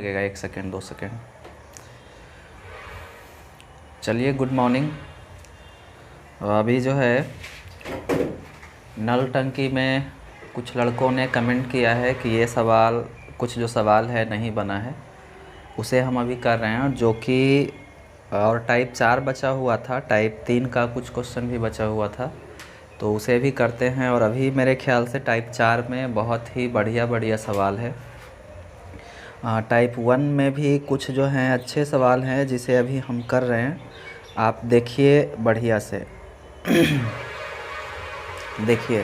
लगेगा, 1 second 2 second. चलिए, good morning. अभी जो है नल टंकी में कुछ लड़कों ने कमेंट किया है कि ये सवाल, कुछ जो सवाल है नहीं बना है, उसे हम अभी कर रहे हैं, जो कि और टाइप 4 बचा हुआ था, टाइप 3 का कुछ क्वेश्चन भी बचा हुआ था, तो उसे भी करते हैं। और अभी मेरे ख्याल से टाइप 4 में बहुत ही बढ़िया बढ़िया सवाल है। टाइप 1 में भी कुछ जो हैं अच्छे सवाल हैं, जिसे अभी हम कर रहे हैं। आप देखिए बढ़िया से। देखिए,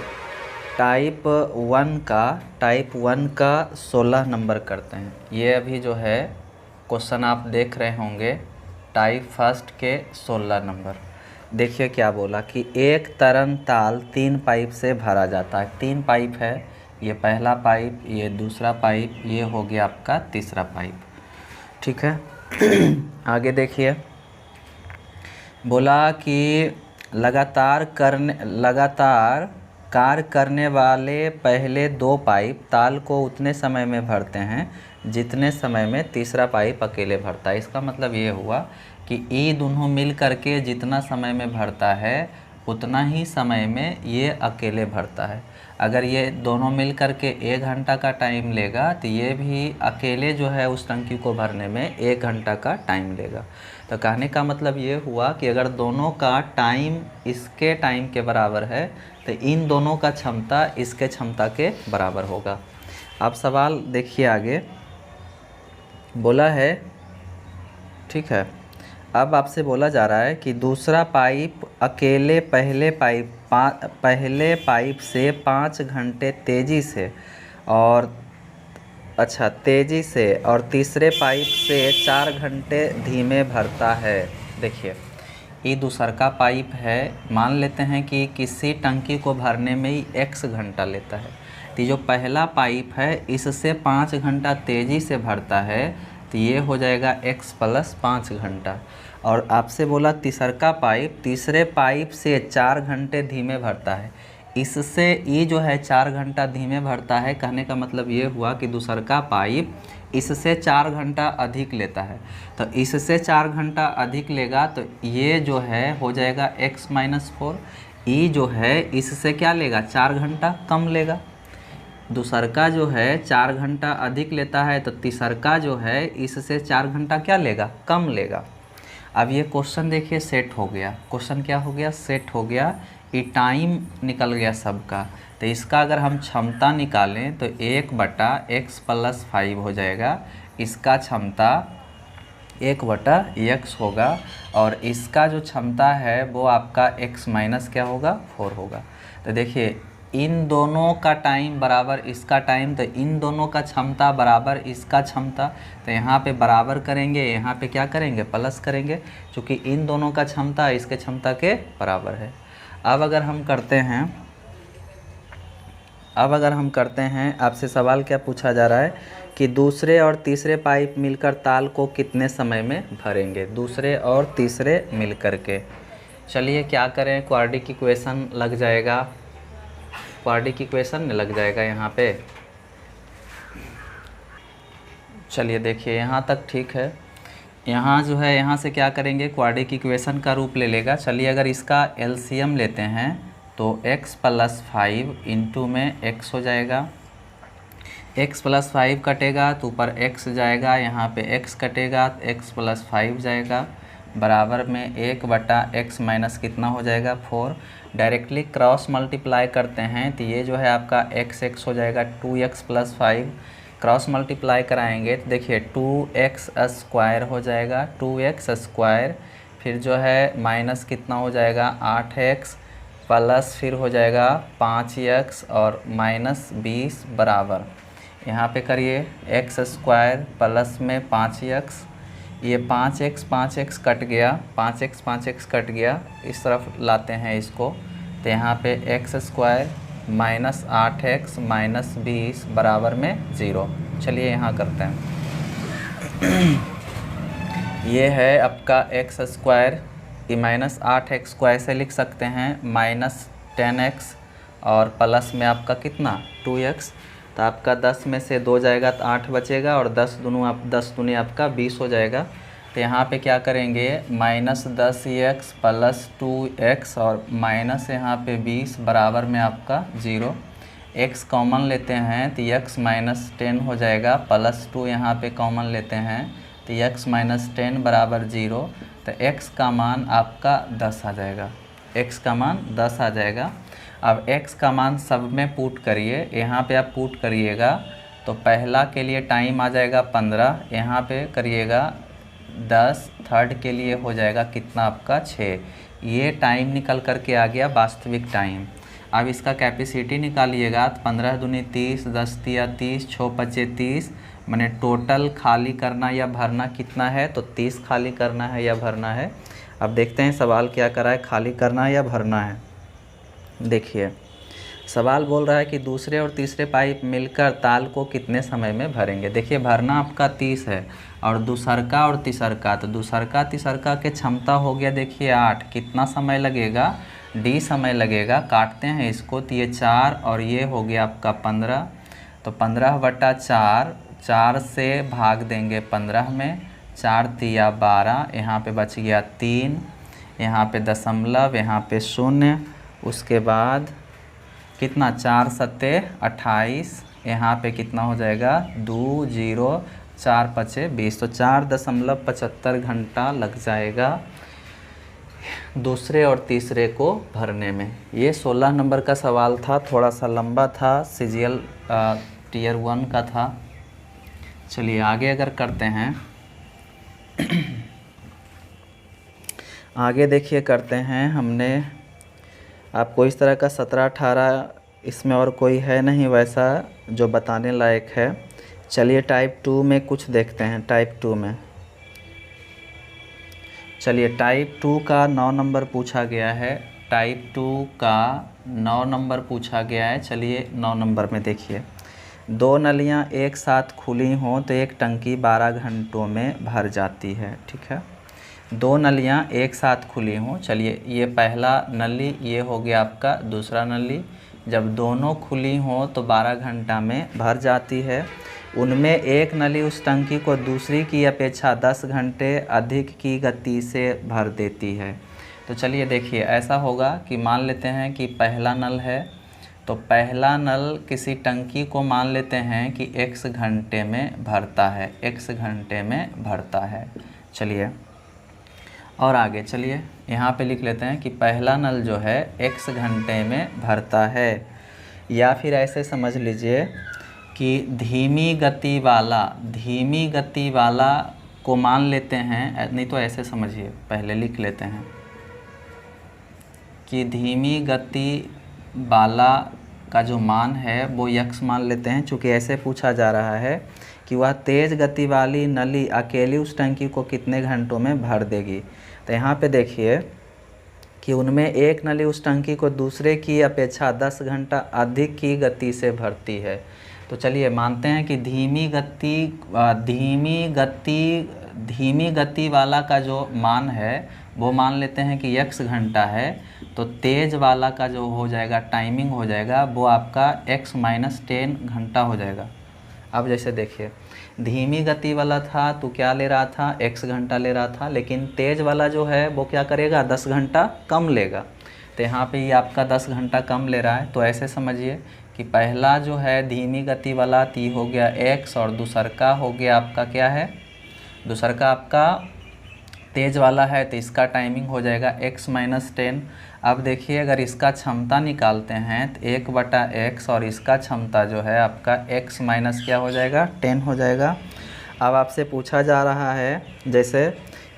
टाइप 1 का 16 नंबर करते हैं। ये अभी जो है क्वेश्चन आप देख रहे होंगे, टाइप फर्स्ट के 16 नंबर। देखिए क्या बोला कि एक तरन ताल 3 पाइप से भरा जाता है। 3 पाइप है, ये पहला पाइप, ये दूसरा पाइप, ये हो गया आपका तीसरा पाइप। ठीक है। आगे देखिए, बोला कि लगातार कार्य करने वाले पहले 2 पाइप ताल को उतने समय में भरते हैं जितने समय में तीसरा पाइप अकेले भरता है। इसका मतलब ये हुआ कि ये दोनों मिल करके जितना समय में भरता है उतना ही समय में ये अकेले भरता है। अगर ये दोनों मिल करके 1 घंटा का टाइम लेगा तो ये भी अकेले जो है उस टंकी को भरने में 1 घंटा का टाइम लेगा। तो कहने का मतलब ये हुआ कि अगर दोनों का टाइम इसके टाइम के बराबर है तो इन दोनों का क्षमता इसके क्षमता के बराबर होगा। अब सवाल देखिए आगे, बोला है, ठीक है, अब आपसे बोला जा रहा है कि दूसरा पाइप अकेले पहले पाइप से 5 घंटे तेज़ी से और तीसरे पाइप से 4 घंटे धीमे भरता है। देखिए, ये दूसरा पाइप है, मान लेते हैं कि किसी टंकी को भरने में ही x घंटा लेता है, तो जो पहला पाइप है इससे 5 घंटा तेज़ी से भरता है, तो ये हो जाएगा x + 5 घंटा। और आपसे बोला तीसरा पाइप तीसरे पाइप से 4 घंटे धीमे भरता है, इससे ये जो है 4 घंटा धीमे भरता है। कहने का मतलब ये हुआ कि दूसरा पाइप इससे 4 घंटा अधिक लेता है, तो इससे 4 घंटा अधिक लेगा तो ये जो है हो जाएगा x - 4। ये जो है इससे क्या लेगा, 4 घंटा कम लेगा। दूसरा जो है 4 घंटा अधिक लेता है, तो तीसरा जो है इससे 4 घंटा क्या लेगा, कम लेगा। अब ये क्वेश्चन देखिए सेट हो गया। क्वेश्चन क्या हो गया, सेट हो गया। ये टाइम निकल गया सबका, तो इसका अगर हम क्षमता निकालें तो 1/x + 5 हो जाएगा। इसका क्षमता 1/x होगा और इसका जो क्षमता है वो आपका x - क्या होगा, 4 होगा। तो देखिए, इन दोनों का टाइम बराबर इसका टाइम, तो इन दोनों का क्षमता बराबर इसका क्षमता, तो यहाँ पे बराबर करेंगे, यहाँ पे क्या करेंगे, प्लस करेंगे, क्योंकि इन दोनों का क्षमता इसके क्षमता के बराबर है। अब अगर हम करते हैं, आपसे सवाल क्या पूछा जा रहा है कि दूसरे और तीसरे पाइप मिलकर ताल को कितने समय में भरेंगे। दूसरे और तीसरे मिलकर के, चलिए क्या करें, क्वाड्रेटिक इक्वेशन लग जाएगा, क्वाड्रेटिक इक्वेशन लग जाएगा यहाँ पे। चलिए देखिए, यहाँ तक ठीक है। यहाँ जो है, यहाँ से क्या करेंगे, क्वाड्रेटिक इक्वेशन का रूप ले लेगा। चलिए अगर इसका एलसीएम लेते हैं तो x + 5 इंटू में x हो जाएगा, x + 5 कटेगा तो ऊपर x जाएगा, यहाँ पे x कटेगा तो x + 5 जाएगा, बराबर में 1/x - कितना हो जाएगा, 4। डायरेक्टली क्रॉस मल्टीप्लाई करते हैं तो ये जो है आपका x हो जाएगा 2x + 5। क्रॉस मल्टीप्लाई कराएंगे तो देखिए 2x² हो जाएगा, 2x², फिर जो है माइनस कितना हो जाएगा 8x, प्लस फिर हो जाएगा 5x और -20 बराबर, यहाँ पे करिए x² प्लस में 5x, ये 5x कट गया, 5x कट गया, इस तरफ लाते हैं इसको, तो यहाँ पे x² - 8x - 20 बराबर में 0। चलिए यहाँ करते हैं। ये है आपका x², ये -8x² से लिख सकते हैं, -10x और प्लस में आपका कितना 2x। तो आपका 10 में से 2 जाएगा तो 8 बचेगा, और 10 दूनी आपका 20 हो जाएगा। तो यहाँ पे क्या करेंगे, -10x + 2x और माइनस यहाँ पे 20 बराबर में आपका 0। x कॉमन लेते हैं तो x - 10 हो जाएगा, +2 यहाँ पे कॉमन लेते हैं तो x - 10 बराबर 0। तो x का मान आपका 10 आ जाएगा, x का मान 10 आ जाएगा। अब x का मान सब में पुट करिए, यहाँ पे आप पुट करिएगा तो पहला के लिए टाइम आ जाएगा 15, यहाँ पे करिएगा 10, थर्ड के लिए हो जाएगा कितना आपका 6। ये टाइम निकल कर के आ गया वास्तविक टाइम। अब इसका कैपेसिटी निकालिएगा तो 15 दूनी 30, 10 तिया 30, 6 पचे 30, मैंने टोटल खाली करना या भरना कितना है, तो 30 खाली करना है या भरना है। अब देखते हैं सवाल क्या करा है, खाली करना है या भरना है। देखिए सवाल बोल रहा है कि दूसरे और तीसरे पाइप मिलकर ताल को कितने समय में भरेंगे। देखिए भरना आपका 30 है और दूसरका और तीसरका, तो दूसरका तीसरका के क्षमता हो गया देखिए 8, कितना समय लगेगा, d समय लगेगा। काटते हैं इसको तो ये 4 और ये हो गया आपका 15, तो 15/4, 4 से भाग देंगे 15 में, 4 तिया 12, यहाँ पे बच गया 3, यहाँ पे दशमलव, यहाँ पे 0, उसके बाद कितना 4 सत्ते 28, यहाँ पे कितना हो जाएगा 2 0, 4 पचे 20, तो 4.75 घंटा लग जाएगा दूसरे और तीसरे को भरने में। ये 16 नंबर का सवाल था, थोड़ा सा लंबा था, CGL Tier 1 का था। चलिए आगे अगर करते हैं आगे देखिए करते हैं, हमने आपको इस तरह का 17-18 इसमें और कोई है नहीं वैसा जो बताने लायक है। चलिए टाइप 2 में कुछ देखते हैं। टाइप 2 में चलिए टाइप 2 का 9 नंबर पूछा गया है, टाइप 2 का 9 नंबर पूछा गया है। चलिए 9 नंबर में देखिए, 2 नलियां एक साथ खुली हों तो एक टंकी 12 घंटों में भर जाती है। ठीक है, 2 नलियां एक साथ खुली हों। चलिए ये पहला नली, ये हो गया आपका दूसरा नली। जब दोनों खुली हों तो 12 घंटा में भर जाती है। उनमें एक नली उस टंकी को दूसरी की अपेक्षा 10 घंटे अधिक की गति से भर देती है। तो चलिए देखिए ऐसा होगा कि मान लेते हैं कि पहला नल है, तो पहला नल किसी टंकी को मान लेते हैं कि x घंटे में भरता है, x घंटे में भरता है। चलिए और आगे चलिए यहाँ पे लिख लेते हैं कि पहला नल जो है x घंटे में भरता है। या फिर ऐसे समझ लीजिए कि धीमी गति वाला को मान लेते हैं, नहीं तो ऐसे समझिए, पहले लिख लेते हैं कि धीमी गति वाला का जो मान है वो x मान लेते हैं, चूँकि ऐसे पूछा जा रहा है कि वह तेज़ गति वाली नली अकेली उस टंकी को कितने घंटों में भर देगी। तो यहाँ पे देखिए कि उनमें एक नली उस टंकी को दूसरे की अपेक्षा 10 घंटा अधिक की गति से भरती है। तो चलिए मानते हैं कि धीमी गति वाला का जो मान है वो मान लेते हैं कि x घंटा है, तो तेज़ वाला का जो हो जाएगा टाइमिंग हो जाएगा वो आपका x - 10 घंटा हो जाएगा। अब जैसे देखिए धीमी गति वाला था तो क्या ले रहा था, x घंटा ले रहा था, लेकिन तेज़ वाला जो है वो क्या करेगा 10 घंटा कम लेगा। तो यहाँ पे ये आपका 10 घंटा कम ले रहा है। तो ऐसे समझिए कि पहला जो है धीमी गति वाला ती हो गया x और दूसरका हो गया आपका क्या है, दूसरका आपका तेज़ वाला है, तो इसका टाइमिंग हो जाएगा x - 10। अब देखिए अगर इसका क्षमता निकालते हैं तो 1/x और इसका क्षमता जो है आपका x माइनस क्या हो जाएगा 10 हो जाएगा। अब आपसे पूछा जा रहा है जैसे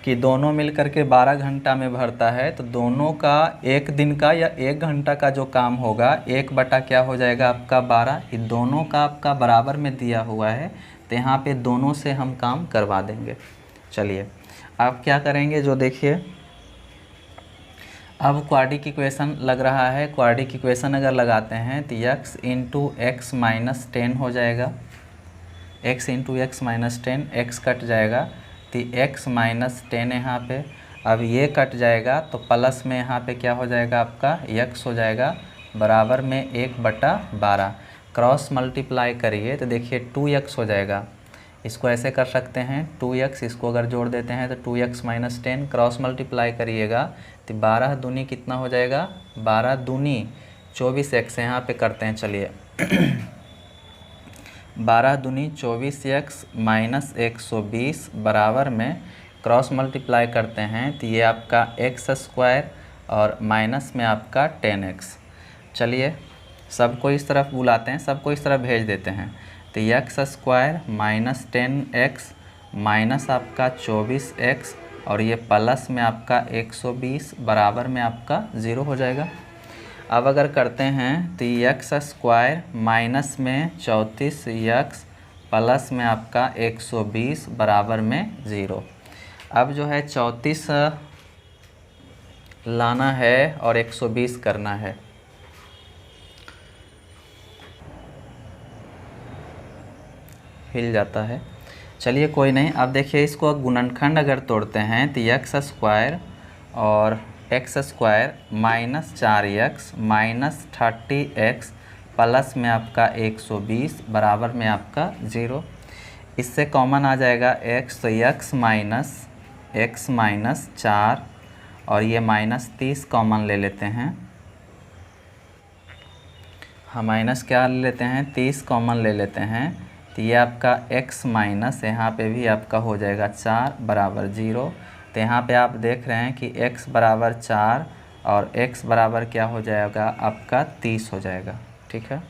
कि दोनों मिल कर के 12 घंटा में भरता है, तो दोनों का एक दिन का या 1 घंटा का जो काम होगा 1/ क्या हो जाएगा आपका 12। ये दोनों का आपका बराबर में दिया हुआ है, तो यहाँ पे दोनों से हम काम करवा देंगे। चलिए अब क्या करेंगे, जो देखिए अब क्वाड्रिक इक्वेशन लग रहा है। क्वाड्रिक इक्वेशन अगर लगाते हैं तो x × x - 10 हो जाएगा, x × x - 10, x कट जाएगा तो x - 10 यहाँ पे, अब ये कट जाएगा तो प्लस में यहाँ पे क्या हो जाएगा आपका x हो जाएगा बराबर में 1/12। क्रॉस मल्टीप्लाई करिए तो देखिए 2x हो जाएगा। इसको ऐसे कर सकते हैं 2x, इसको अगर जोड़ देते हैं तो 2x माइनस 10, क्रॉस मल्टीप्लाई करिएगा तो 12 दूनी कितना हो जाएगा, 12 दूनी 24x, यहाँ पे करते हैं चलिए 12 दूनी 24x माइनस 120 बराबर में क्रॉस मल्टीप्लाई करते हैं तो ये आपका x स्क्वायर और माइनस में आपका 10x। चलिए सबको इस तरफ बुलाते हैं, सबको इस तरफ भेज देते हैं तो x square minus 10x minus आपका 24x और ये प्लस में आपका 120 बराबर में आपका 0 हो जाएगा। अब अगर करते हैं तो x स्क्वायर माइनस में 34x प्लस में आपका 120 बराबर में 0। अब जो है 34 लाना है और 120 करना है। हिल जाता है, चलिए कोई नहीं। अब देखिए इसको गुणनखंड अगर तोड़ते हैं तो x स्क्वायर और x square minus 4x minus 30x plus में आपका 120 बराबर में आपका 0। इससे कॉमन आ जाएगा x, तो x माइनस 4 और ये माइनस 30 कॉमन ले लेते हैं। हम माइनस क्या ले लेते हैं, 30 कॉमन ले लेते हैं तो ये आपका x माइनस यहाँ पे भी आपका हो जाएगा 4 बराबर 0। तो यहाँ पे आप देख रहे हैं कि x बराबर 4 और x बराबर क्या हो जाएगा आपका 30 हो जाएगा। ठीक है,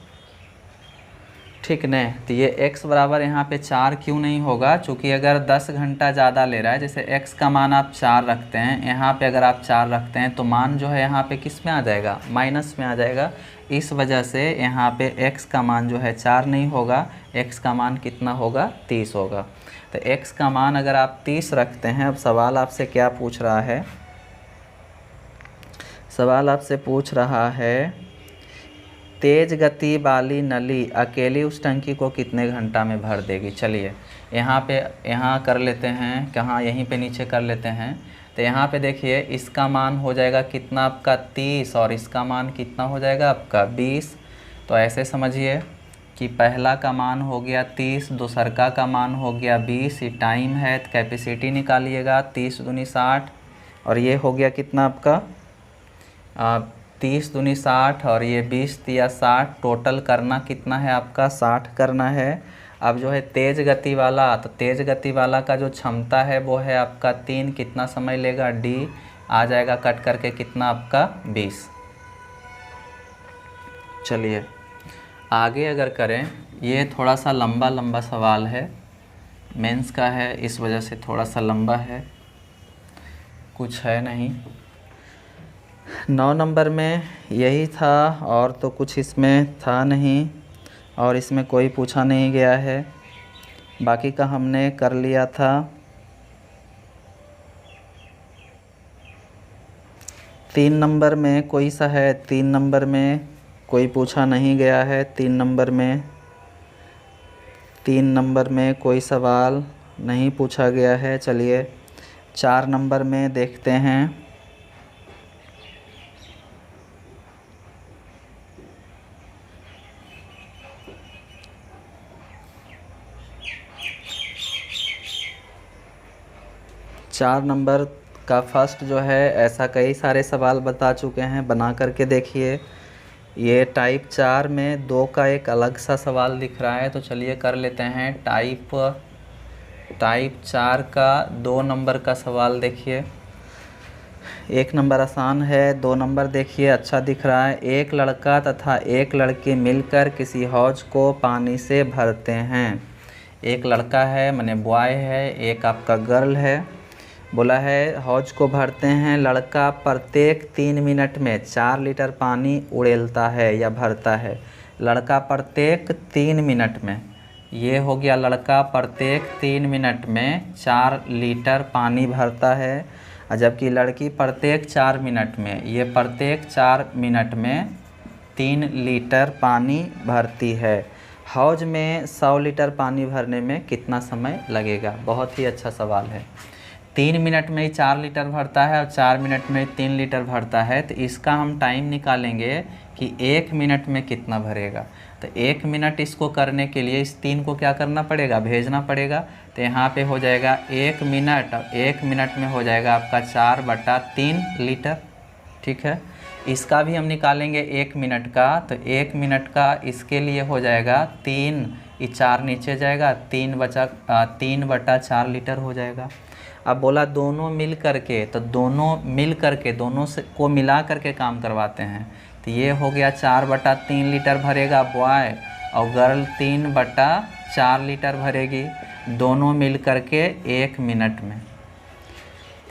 ठीक नहीं, तो ये x बराबर यहाँ पे 4 क्यों नहीं होगा, चूँकि अगर 10 घंटा ज़्यादा ले रहा है, जैसे x का मान आप 4 रखते हैं, यहाँ पे अगर आप 4 रखते हैं तो मान जो है यहाँ पे किस में आ जाएगा, माइनस में आ जाएगा। इस वजह से यहाँ पे x का मान जो है 4 नहीं होगा, x का मान कितना होगा, 30 होगा। तो x का मान अगर आप 30 रखते हैं, अब सवाल आपसे क्या पूछ रहा है, सवाल आपसे पूछ रहा है तेज गति वाली नली अकेली उस टंकी को कितने घंटा में भर देगी। चलिए यहाँ कर लेते हैं, कहाँ, यहीं पे नीचे कर लेते हैं। तो यहाँ पे देखिए इसका मान हो जाएगा कितना आपका 30 और इसका मान कितना हो जाएगा आपका 20। तो ऐसे समझिए कि पहला का मान हो गया 30, दूसरका का मान हो गया 20। ये टाइम है तो कैपेसिटी निकालिएगा, 30 दूनी 60 और ये हो गया कितना आपका 30 दूनी 60 और ये 20 या 60, टोटल करना कितना है आपका 60 करना है। अब जो है तेज़ गति वाला, तो तेज़ गति वाला का जो क्षमता है वो है आपका 3, कितना समय लेगा, D आ जाएगा कट करके कितना आपका 20। चलिए आगे अगर करें, ये थोड़ा सा लंबा सवाल है, मेंस का है, इस वजह से थोड़ा सा लंबा है, कुछ है नहीं। 9 नंबर में यही था और तो कुछ इसमें था नहीं और इसमें कोई पूछा नहीं गया है, बाकी का हमने कर लिया था। 3 नंबर में कोई सा है, 3 नंबर में कोई पूछा नहीं गया है। 3 नंबर में कोई सवाल नहीं पूछा गया है। चलिए 4 नंबर में देखते हैं। चार नंबर का फर्स्ट जो है, ऐसा कई सारे सवाल बता चुके हैं, बना करके देखिए। ये टाइप 4 में 2 का एक अलग सा सवाल दिख रहा है, तो चलिए कर लेते हैं। टाइप 4 का 2 नंबर का सवाल देखिए। 1 नंबर आसान है, 2 नंबर देखिए अच्छा दिख रहा है। एक लड़का तथा एक लड़की मिलकर किसी हौज को पानी से भरते हैं। एक लड़का है माने बॉय है, एक आपका गर्ल है। बोला है हौज को भरते हैं, लड़का प्रत्येक 3 मिनट में 4 लीटर पानी उड़ेलता है या भरता है। लड़का प्रत्येक 3 मिनट में, ये हो गया लड़का प्रत्येक 3 मिनट में 4 लीटर पानी भरता है, जबकि लड़की प्रत्येक 4 मिनट में, ये प्रत्येक 4 मिनट में 3 लीटर पानी भरती है। हौज में 100 लीटर पानी भरने में कितना समय लगेगा। बहुत ही अच्छा सवाल है। 3 मिनट में ही 4 लीटर भरता है और 4 मिनट में 3 लीटर भरता है। तो इसका हम टाइम निकालेंगे कि 1 मिनट में कितना भरेगा। तो 1 मिनट इसको करने के लिए इस 3 को क्या करना पड़ेगा, भेजना पड़ेगा। तो यहाँ पे हो जाएगा 1 मिनट, 1 मिनट में हो जाएगा आपका 4/3 लीटर। ठीक है, इसका भी हम निकालेंगे 1 मिनट का। तो 1 मिनट का इसके लिए हो जाएगा 3, ये 4 नीचे जाएगा, 3/4 लीटर हो जाएगा। अब बोला दोनों मिल करके, तो दोनों मिल करके दोनों से को मिला करके काम करवाते हैं। तो ये हो गया 4/3 लीटर भरेगा बॉय, और गर्ल 3/4 लीटर भरेगी, दोनों मिल करके 1 मिनट में।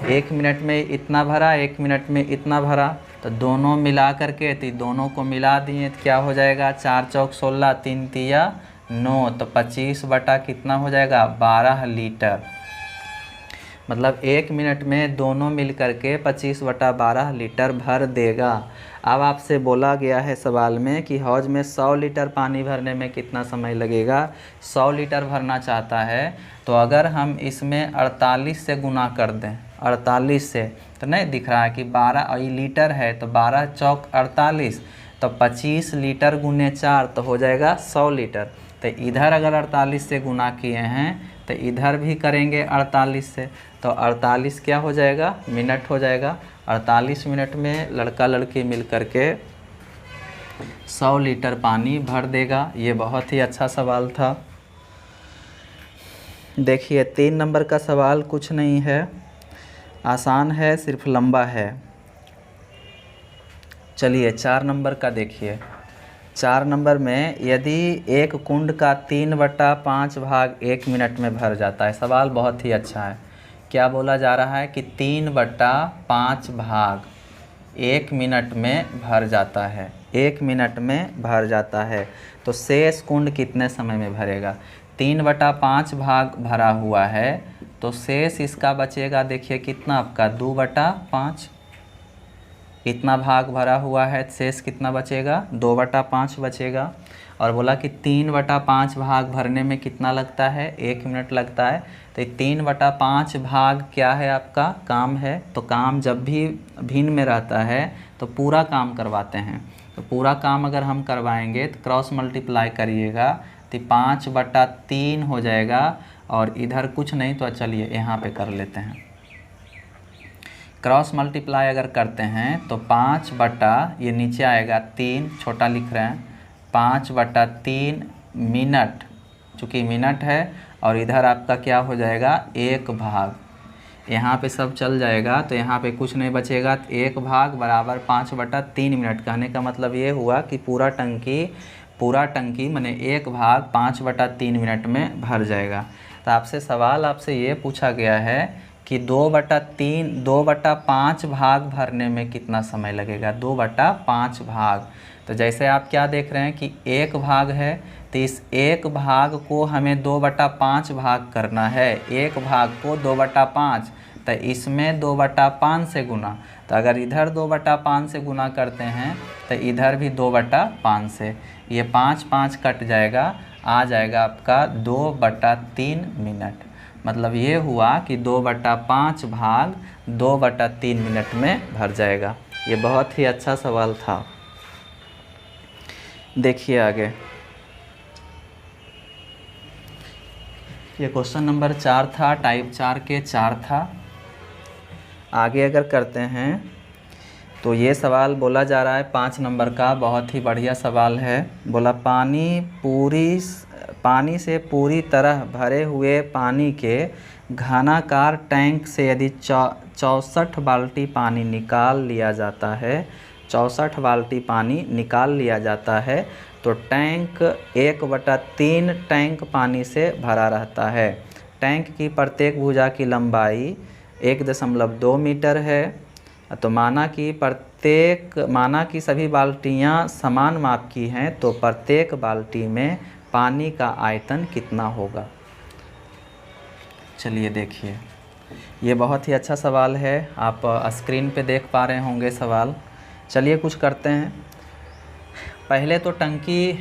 1 मिनट में इतना भरा, 1 मिनट में इतना भरा, तो दोनों मिला करके, तो दोनों को मिला दिए तो क्या हो जाएगा, 4 चौक 16, 3 तिया 9, तो 25 बटा कितना हो जाएगा, 12 लीटर। मतलब 1 मिनट में दोनों मिल करके 25/12 लीटर भर देगा। अब आपसे बोला गया है सवाल में कि हौज में 100 लीटर पानी भरने में कितना समय लगेगा। 100 लीटर भरना चाहता है, तो अगर हम इसमें 48 से गुना कर दें, 48 से, तो नहीं दिख रहा है कि 12 लीटर है, तो 12 चौक 48, तो 25 लीटर गुने 4 तो हो जाएगा 100 लीटर। तो इधर अगर 48 से गुना किए हैं तो इधर भी करेंगे 48 से, तो 48 क्या हो जाएगा, मिनट हो जाएगा। 48 मिनट में लड़का लड़की मिल करके 100 लीटर पानी भर देगा। ये बहुत ही अच्छा सवाल था। देखिए 3 नंबर का सवाल कुछ नहीं है, आसान है, सिर्फ लंबा है। चलिए 4 नंबर का देखिए। 4 नंबर में यदि एक कुंड का 3/5 भाग 1 मिनट में भर जाता है। सवाल बहुत ही अच्छा है। क्या बोला जा रहा है कि 3/5 भाग 1 मिनट में भर जाता है, 1 मिनट में भर जाता है, तो शेष कुंड कितने समय में भरेगा। 3/5 भाग भरा हुआ है, तो शेष इसका बचेगा, देखिए कितना आपका 2/5, इतना भाग भरा हुआ है, शेष कितना बचेगा, 2/5 बचेगा। और बोला कि 3/5 भाग भरने में कितना लगता है, 1 मिनट लगता है। तो 3/5 भाग क्या है आपका, काम है। तो काम जब भी भिन्न में रहता है तो पूरा काम करवाते हैं। तो पूरा काम अगर हम करवाएंगे तो क्रॉस मल्टीप्लाई करिएगा, तो 5/3 हो जाएगा। और इधर कुछ नहीं, तो चलिए यहाँ पे कर लेते हैं। क्रॉस मल्टीप्लाई अगर करते हैं तो 5 ये नीचे आएगा 3, छोटा लिख रहे हैं, 5/3 मिनट, चूँकि मिनट है, और इधर आपका क्या हो जाएगा 1 भाग, यहाँ पे सब चल जाएगा, तो यहाँ पे कुछ नहीं बचेगा। तो 1 भाग बराबर 5/3 मिनट। कहने का मतलब ये हुआ कि पूरा टंकी माने 1 भाग 5/3 मिनट में भर जाएगा। तो आपसे सवाल आपसे ये पूछा गया है कि 2/5 भाग भरने में कितना समय लगेगा, 2/5 भाग। तो जैसे आप क्या देख रहे हैं कि 1 भाग है, तो इस 1 भाग को हमें 2/5 भाग करना है। 1 भाग को 2/5, तो इसमें 2/5 से गुना। तो अगर इधर 2/5 से गुना करते हैं तो इधर भी 2/5 से, ये 5 कट जाएगा, आ जाएगा आपका 2/3 मिनट। मतलब ये हुआ कि 2/5 भाग 2/3 मिनट में भर जाएगा। ये बहुत ही अच्छा सवाल था। देखिए आगे, ये क्वेश्चन नंबर 4 था, टाइप 4 के 4 था। आगे अगर करते हैं तो ये सवाल बोला जा रहा है 5 नंबर का, बहुत ही बढ़िया सवाल है। बोला पानी से पूरी तरह भरे हुए पानी के घनाकार टैंक से यदि 64 बाल्टी पानी निकाल लिया जाता है, 64 बाल्टी पानी निकाल लिया जाता है, तो टैंक 1/3 टैंक पानी से भरा रहता है। टैंक की प्रत्येक भुजा की लंबाई 1.2 मीटर है। तो माना कि सभी बाल्टियाँ समान माप की हैं, तो प्रत्येक बाल्टी में पानी का आयतन कितना होगा। चलिए देखिए, ये बहुत ही अच्छा सवाल है, आप स्क्रीन पे देख पा रहे होंगे सवाल। चलिए कुछ करते हैं। पहले तो टंकी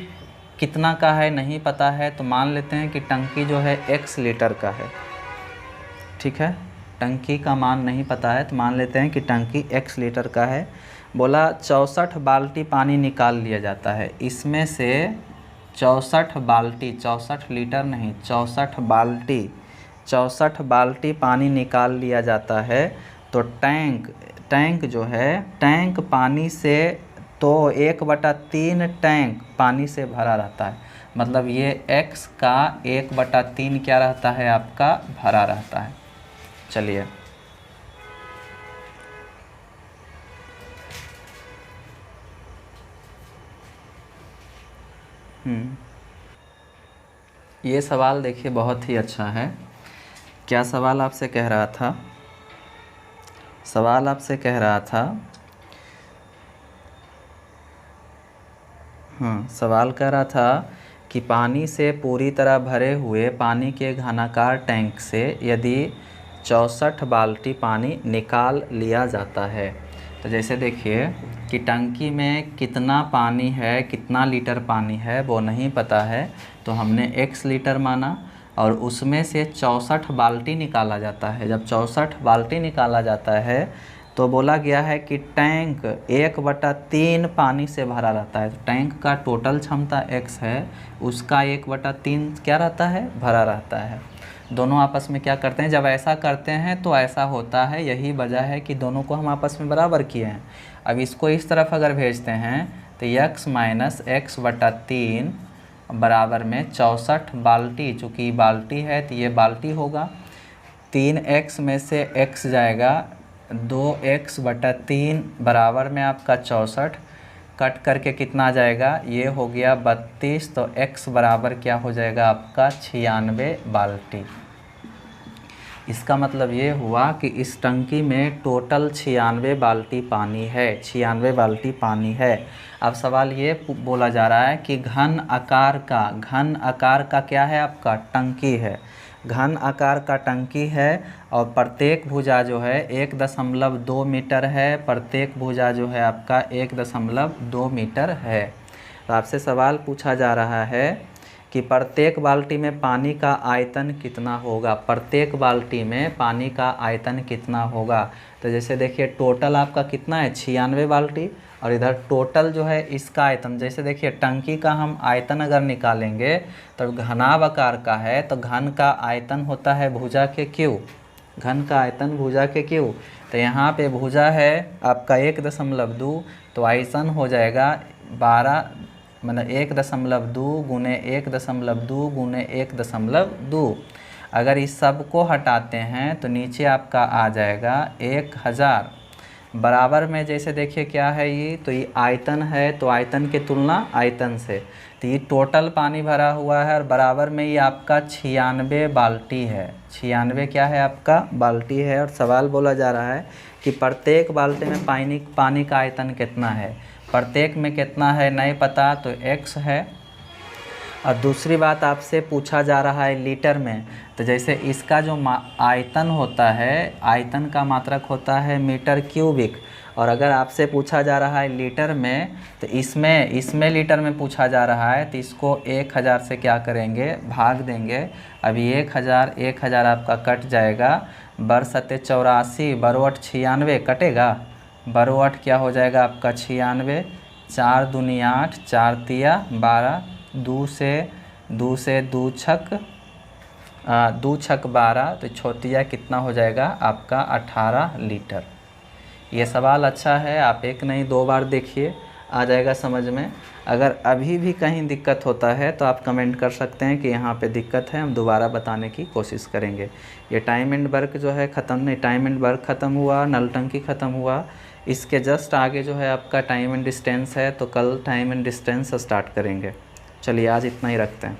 कितना का है नहीं पता है, तो मान लेते हैं कि टंकी जो है x लीटर का है। ठीक है, टंकी का मान नहीं पता है तो मान लेते हैं कि टंकी x लीटर का है। बोला 64 बाल्टी पानी निकाल लिया जाता है, इसमें से 64 बाल्टी, 64 लीटर नहीं 64 बाल्टी पानी निकाल लिया जाता है। तो टैंक जो है, टैंक पानी से, तो 1/3 टैंक पानी से भरा रहता है। मतलब ये x का 1/3 क्या रहता है आपका, भरा रहता है। चलिए ये सवाल देखिए बहुत ही अच्छा है। क्या सवाल आपसे कह रहा था? सवाल आपसे कह रहा था, सवाल कह रहा था कि पानी से पूरी तरह भरे हुए पानी के घनाकार टैंक से यदि 64 बाल्टी पानी निकाल लिया जाता है। तो जैसे देखिए कि टंकी में कितना पानी है, कितना लीटर पानी है वो नहीं पता है, तो हमने x लीटर माना और उसमें से 64 बाल्टी निकाला जाता है। जब 64 बाल्टी निकाला जाता है तो बोला गया है कि टैंक 1/3 पानी से भरा रहता है। तो टैंक का टोटल क्षमता x है, उसका 1/3 क्या रहता है, भरा रहता है। दोनों आपस में क्या करते हैं, जब ऐसा करते हैं तो ऐसा होता है, यही वजह है कि दोनों को हम आपस में बराबर किए हैं। अब इसको इस तरफ अगर भेजते हैं तो x - x/3 बराबर में 64 बाल्टी, चूँकि बाल्टी है तो ये बाल्टी होगा, 3x में से x जाएगा, 2x/3 बराबर में आपका 64, कट करके कितना आ जाएगा, ये हो गया 32। तो x बराबर क्या हो जाएगा आपका 96 बाल्टी। इसका मतलब ये हुआ कि इस टंकी में टोटल 96 बाल्टी पानी है, 96 बाल्टी पानी है। अब सवाल ये बोला जा रहा है कि घन आकार का क्या है आपका, टंकी है, घन आकार का टंकी है और प्रत्येक भुजा जो है 1.2 मीटर है, प्रत्येक भुजा जो है आपका 1.2 मीटर है। तो आपसे सवाल पूछा जा रहा है कि प्रत्येक बाल्टी में पानी का आयतन कितना होगा, प्रत्येक बाल्टी में पानी का आयतन कितना होगा। तो जैसे देखिए टोटल आपका कितना है 96 बाल्टी, और इधर टोटल जो है इसका आयतन, जैसे देखिए टंकी का हम आयतन अगर निकालेंगे तो घनाभ आकार का है तो घन का आयतन होता है भुजा के क्यू, घन का आयतन भुजा के क्यू। तो यहाँ पे भुजा है आपका 1.2, तो आयतन हो जाएगा 12, मतलब 1.2 गुने 1.2 गुने 1.2। अगर इस सब को हटाते हैं तो नीचे आपका आ जाएगा 1000 बराबर में, जैसे देखिए क्या है ये, तो ये आयतन है, तो आयतन के तुलना आयतन से, तो ये टोटल पानी भरा हुआ है और बराबर में ये आपका 96 बाल्टी है, 96 क्या है आपका बाल्टी है। और सवाल बोला जा रहा है कि प्रत्येक बाल्टी में पानी का आयतन कितना है, प्रत्येक में कितना है नहीं पता, तो x है। और दूसरी बात आपसे पूछा जा रहा है लीटर में, तो जैसे इसका जो आयतन होता है, आयतन का मात्रक होता है मीटर क्यूबिक, और अगर आपसे पूछा जा रहा है लीटर में तो इसमें लीटर में पूछा जा रहा है, तो इसको 1000 से क्या करेंगे, भाग देंगे। अभी 1000 आपका कट जाएगा, बर सत्ते 84, बरोट 96 कटेगा, बरोट क्या हो जाएगा आपका 96, 4 दूनी 8, 4 तिया 12, 2 से 2 छक 12, तो छोटिया कितना हो जाएगा आपका 18 लीटर। ये सवाल अच्छा है, आप एक नहीं 2 बार देखिए, आ जाएगा समझ में। अगर अभी भी कहीं दिक्कत होता है तो आप कमेंट कर सकते हैं कि यहाँ पे दिक्कत है, हम दोबारा बताने की कोशिश करेंगे। ये टाइम एंड वर्क जो है ख़त्म नहीं, टाइम एंड वर्क ख़त्म हुआ, नल टंकी ख़त्म हुआ, इसके जस्ट आगे जो है आपका टाइम एंड डिस्टेंस है, तो कल टाइम एंड डिस्टेंस स्टार्ट करेंगे। चलिए आज इतना ही रखते हैं।